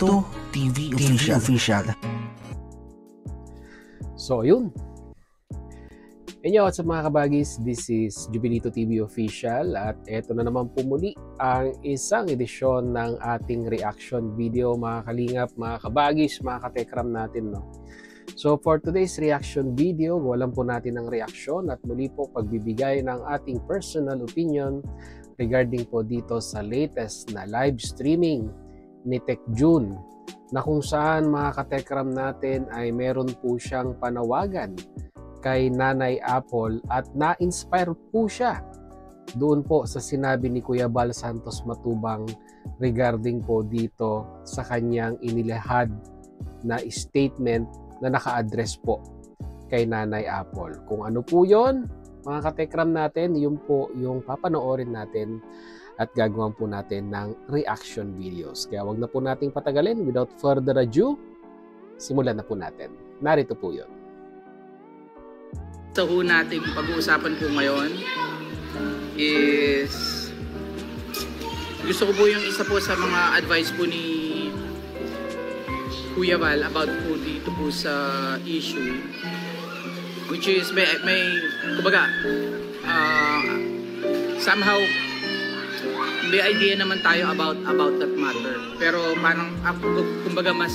Jubilito TV Official. So, yun. Inyo, what's up mga kabagis? This is Jubilito TV Official at eto na naman po muli ang isang edisyon ng ating reaction video mga kalingap, mga kabagis, mga katekram natin, no? So, for today's reaction video, gawalan po natin ang reaksyon at muli po pagbibigay ng ating personal opinion regarding po dito sa latest na live streaming ni Tech June, na kung saan mga katekram natin ay meron po siyang panawagan kay Nanay Apple at na-inspire po siya doon po sa sinabi ni Kuya Bal Santos Matubang regarding po dito sa kanyang inilahad na statement na naka-address po kay Nanay Apple. Kung ano po yon, mga katekram natin, yun po yung papanoorin natin at gagawin po natin ng reaction videos. Kaya wag na po nating patagalin. Without further ado, simulan na po natin. Narito po yun. Ito po nating pag-uusapan po ngayon is gusto ko po yung isa po sa mga advice po ni Kuya Val about po dito po sa issue, which is may kumbaga somehow may idea naman tayo about that matter, pero parang kumbaga mas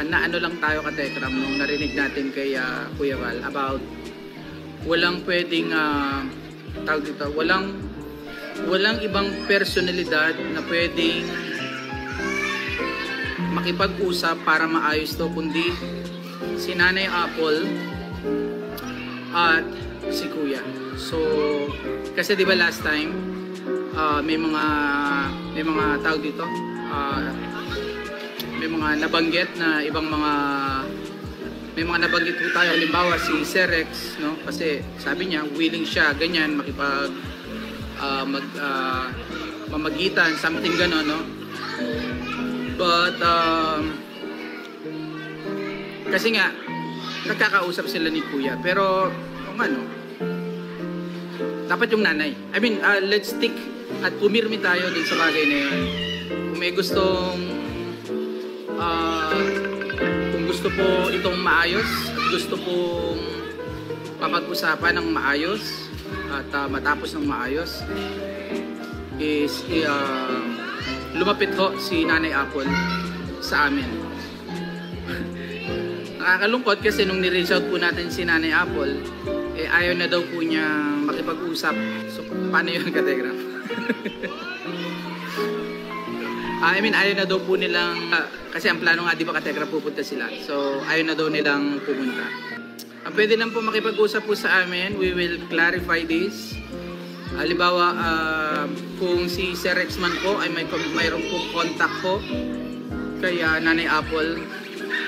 naano lang tayo katekram nung narinig natin kay Kuya Val about walang pwedeng tawag dito, walang ibang personalidad na pwedeng makipag-usap para maayos to kundi si Nanay Apple at si Kuya. So kasi 'di ba last time may mga tawag dito, may mga nabanggit na ibang may mga nabanggit po tayo, halimbawa si Serex, no, kasi sabi niya willing siya ganyan makipag mamagitan, something gano'n, no. But kasi nga nagkakausap sila ni Kuya, pero kung ano, dapat yung nanay. I mean, let's stick at pumirmi tayo din sa bagay na yun. Kung may gustong kung gusto po itong maayos at gusto pong papag-usapan ng maayos at matapos ng maayos is lumapit ho si Nanay Apple sa amin. Nakakalungkot kasi nung ni-reach out po natin si Nanay Apple, ayaw na daw po niya makipag-usap. So, paano yun, kategram? I mean, ayaw na daw po nilang, kasi ang plano nga, di ba, kategram, pupunta sila. So, ayaw na daw nilang pumunta. Pwede lang po makipag-usap po sa amin. We will clarify this. Halimbawa, kung si Sir Rexman po ay mayroon pong contact po kay Nanay Apple,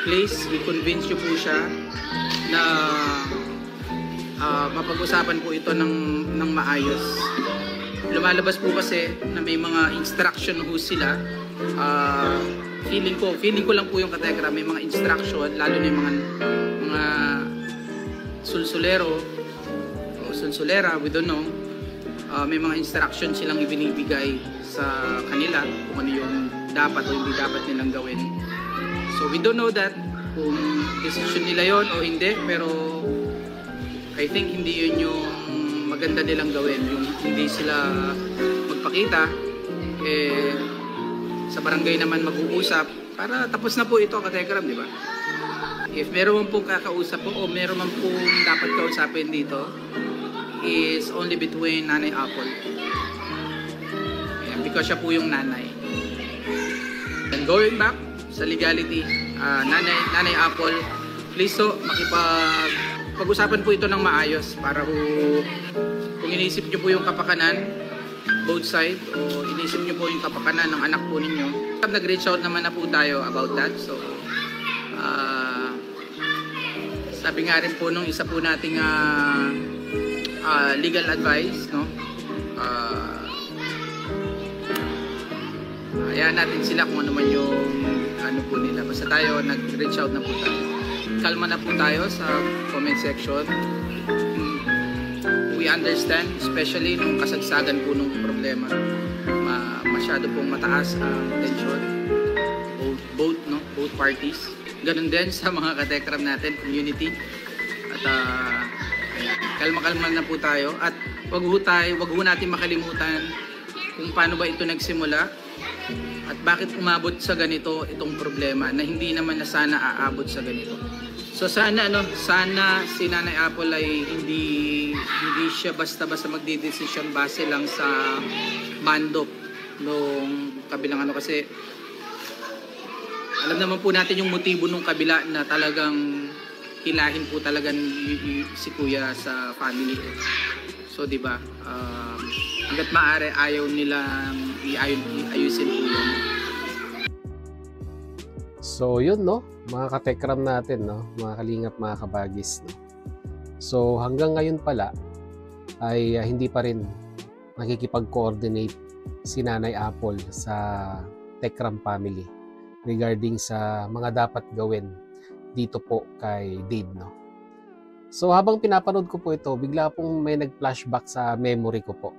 please, i-convince nyo po siya na mapag-usapan po ito ng maayos. Lumalabas po kasi na may mga instruction ho sila. Feeling ko lang po yung katekra, may mga instruction, lalo na yung mga sulsulero o sulsulera, we don't know. May mga instruction silang ibinibigay sa kanila kung ano yung dapat o hindi dapat nilang gawin. So we don't know that kung decision nila yon o hindi, pero I think hindi yun yung maganda nilang gawin, yung hindi sila magpakita sa barangay naman mag-uusap para tapos na po ito, katekram, di ba? If meron man pong kakausap po o meron man pong dapat kausapin dito is only between Nanay Apple. Ayan, because siya po yung nanay. And going back sa legality, Nanay Apple, please so pag-usapan po ito ng maayos para kung inisip nyo po yung kapakanan, both side, o inisip nyo po yung kapakanan ng anak po ninyo. Nag-reach out naman na po tayo about that. So, sabi nga rin po nung isa po nating legal advice, no? Hayaan natin sila kung ano man yung ano po nila. Basta tayo, nag-reach out na po tayo. Kalma na po tayo sa comment section. We understand, especially nung kasagsagan po nung problema. masyado pong mataas ang tension. Both parties. Ganun din sa mga katekram natin, community. At kalma-kalma na po tayo. At wag ho natin makalimutan kung paano ba ito nagsimula at bakit umabot sa ganito itong problema na hindi naman na sana aabot sa ganito. So sana si Nanay Apple ay hindi siya basta-basta magdedesisyon base lang sa mandop nung kabilang kasi alam naman po natin yung motibo nung kabila na talagang hilahin po talaga si Kuya sa family. So, di ba? Hanggat maaari ayaw nilang iayusin po yun. So, yun, no? Mga katekram natin, no? Mga kalingap, mga kabagis, no? So, hanggang ngayon pala ay hindi pa rin nakikipag-coordinate si Nanay Apple sa Tekram family regarding sa mga dapat gawin dito po kay Dave, no? So habang pinapanood ko po ito, bigla pong may nag-flashback sa memory ko po.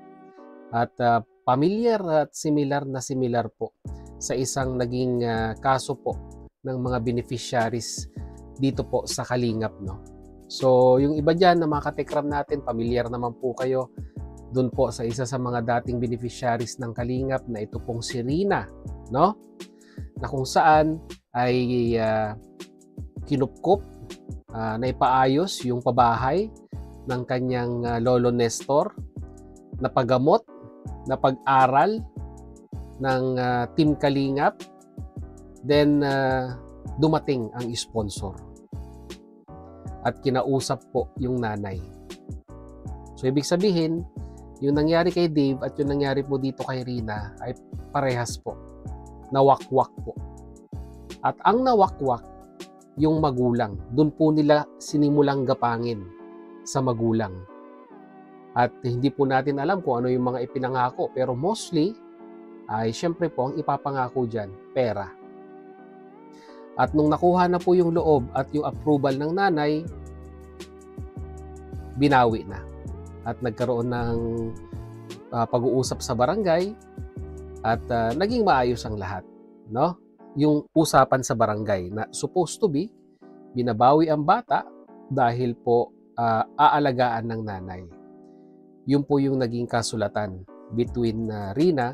At familiar at similar po sa isang naging kaso po ng mga beneficiaries dito po sa Kalingap, no? So yung iba dyan na mga katekram natin, familiar naman po kayo dun po sa isa sa mga dating beneficiaries ng Kalingap na ito pong si Rina, no? Na kung saan ay kinupkop, naipaayos yung pabahay ng kanyang lolo Nestor, napagamot, napag-aral ng Team Kalingap, then dumating ang sponsor at kinausap po yung nanay. So ibig sabihin, yung nangyari kay Dave at yung nangyari po dito kay Rina ay parehas po. Nawakwak po. At ang nawakwak, yung magulang. Doon po nila sinimulang gapangin sa magulang. At hindi po natin alam kung ano yung mga ipinangako. Pero mostly, ay syempre po, ang ipapangako dyan, pera. At nung nakuha na po yung loob at yung approval ng nanay, binawi na. At nagkaroon ng pag-uusap sa barangay at naging maayos ang lahat, no? Yung usapan sa barangay na supposed to be binabawi ang bata dahil po aalagaan ng nanay. Yun po yung naging kasulatan between Rina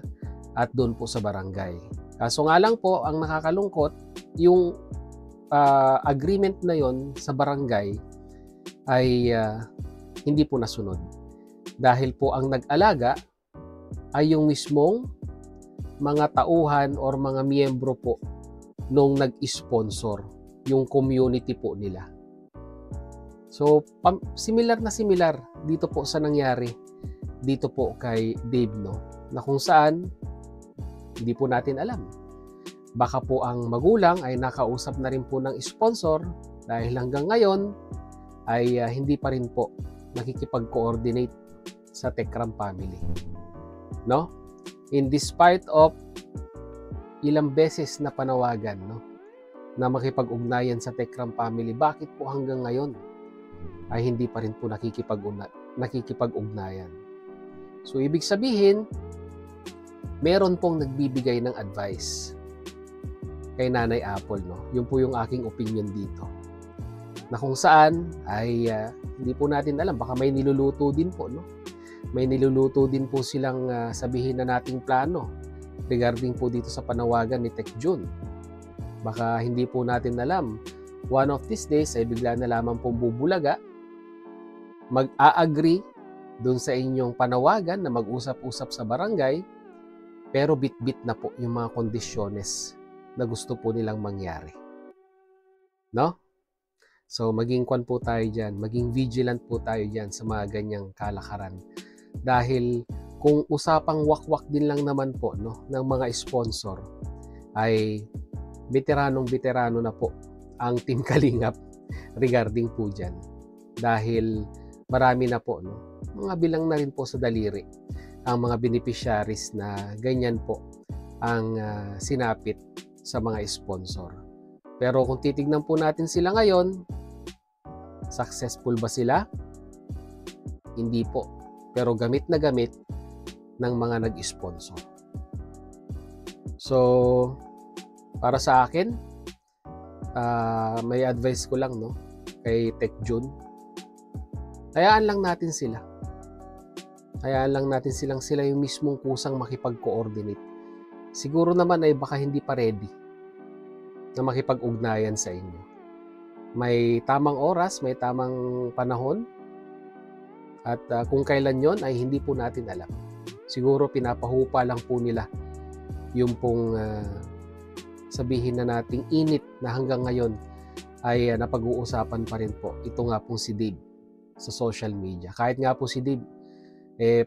at doon po sa barangay. Kaso nga lang po, ang nakakalungkot, yung agreement na yon sa barangay ay hindi po nasunod. Dahil po ang nag-alaga ay yung mismong mga tauhan or mga miyembro po nung nag-sponsor, yung community po nila. So, similar na similar dito po sa nangyari dito po kay Dave, no? Na kung saan, hindi po natin alam. Baka po ang magulang ay nakausap na rin po ng sponsor dahil hanggang ngayon ay hindi pa rin po nakikipag-coordinate sa Tekram family. No? In despite of ilang beses na panawagan, no, na makipag-ugnayan sa Tekram family, bakit po hanggang ngayon ay hindi pa rin po nakikipag-ugnayan? So, ibig sabihin, meron pong nagbibigay ng advice kay Nanay Apple, no? Yun po yung aking opinion dito. Na kung saan ay hindi po natin alam, baka may niluluto din po, no? May niluluto din po silang sabihin na nating plano regarding po dito sa panawagan ni Tek Jun. Baka hindi po natin alam. One of these days ay bigla na lamang pong bubulaga, mag-a-agree doon sa inyong panawagan na mag-usap-usap sa barangay, pero bit-bit na po yung mga kondisyones na gusto po nilang mangyari. No? So maging kwan po tayo dyan, maging vigilant po tayo dyan sa mga ganyang kalakaran. Dahil kung usapang wakwak din lang naman po, no, ng mga sponsor, ay veteranong-veterano na po ang Team Kalingap regarding po dyan. Dahil marami na po, no, mga bilang na rin po sa daliri ang mga beneficiaries na ganyan po ang sinapit sa mga sponsor. Pero kung titignan po natin sila ngayon, successful ba sila? Hindi po. Pero gamit na gamit ng mga nag-sponsor. So, para sa akin, may advice ko lang, no, kay TechJune. Hayaan lang natin sila. Hayaan lang natin sila yung mismong kusang makipag-coordinate. Siguro naman ay baka hindi pa ready na makipag-ugnayan sa inyo. May tamang oras, may tamang panahon, at kung kailan yon ay hindi po natin alam. Siguro pinapahupa lang po nila yung pong sabihin na nating init na hanggang ngayon ay napag-uusapan pa rin po. Ito nga pong si Dave sa social media. Kahit nga po si Dave,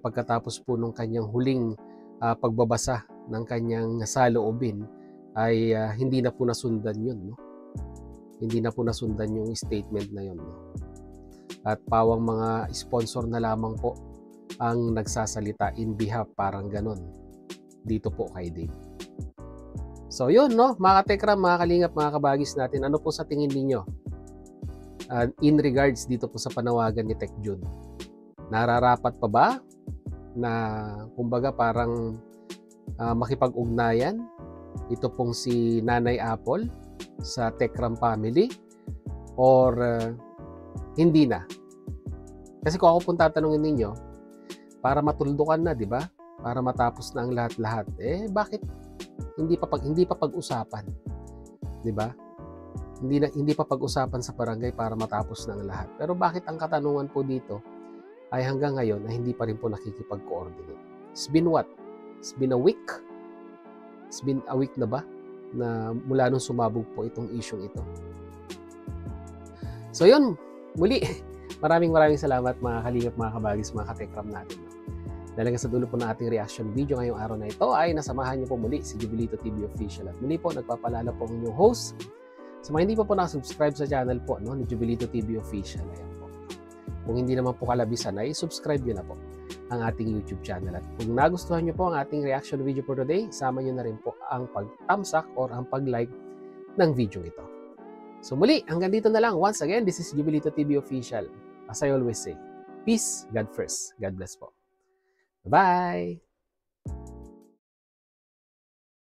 pagkatapos po nung kanyang huling pagbabasa ng kanyang saloobin, ay hindi na po nasundan yun, no? Hindi na po nasundan yung statement na yun, no? At pawang mga sponsor na lamang po ang nagsasalita in behalf, parang ganon, dito po kay Dave. So yun, no, mga katekram, mga kalingap, mga kabagis natin, ano po sa tingin ninyo in regards dito po sa panawagan ni TechJune? Nararapat pa ba na kumbaga parang makipag-ugnayan ito pong si Nanay Apple sa Techram family, or hindi na? Kasi kung ako pong tatanungin ninyo, para matuldukan na, di ba? Para matapos na ang lahat-lahat, bakit hindi pa pag-usapan? Di ba? Hindi pa pag-usapan sa barangay para matapos na ang lahat. Pero bakit ang katanungan po dito ay hanggang ngayon ay hindi pa rin po nakikipag-coordinate? It's been what? It's been a week? It's been a week na ba na mula nung sumabog po itong isyong ito? So yun, muli, maraming salamat mga kalingap, mga kabagis, mga katekram natin. Dahil sa dulo po ng ating reaction video ngayong araw na ito ay nasamahan niyo po muli si Jubilito TV Official. At muli po, nagpapalala po ang inyong host. Sa mga hindi pa po nakasubscribe sa channel po, no, ni Jubilito TV Official, ayan po. Kung hindi naman po kalabisan, ay subscribe nyo na po ang ating YouTube channel. At kung nagustuhan nyo po ang ating reaction video for today, sama nyo na rin po ang pag-thumbs up or ang pag-like ng video ito. So muli, hanggang dito na lang. Once again, this is Jubilito TV Official. As I always say, peace, God first. God bless po. Bye!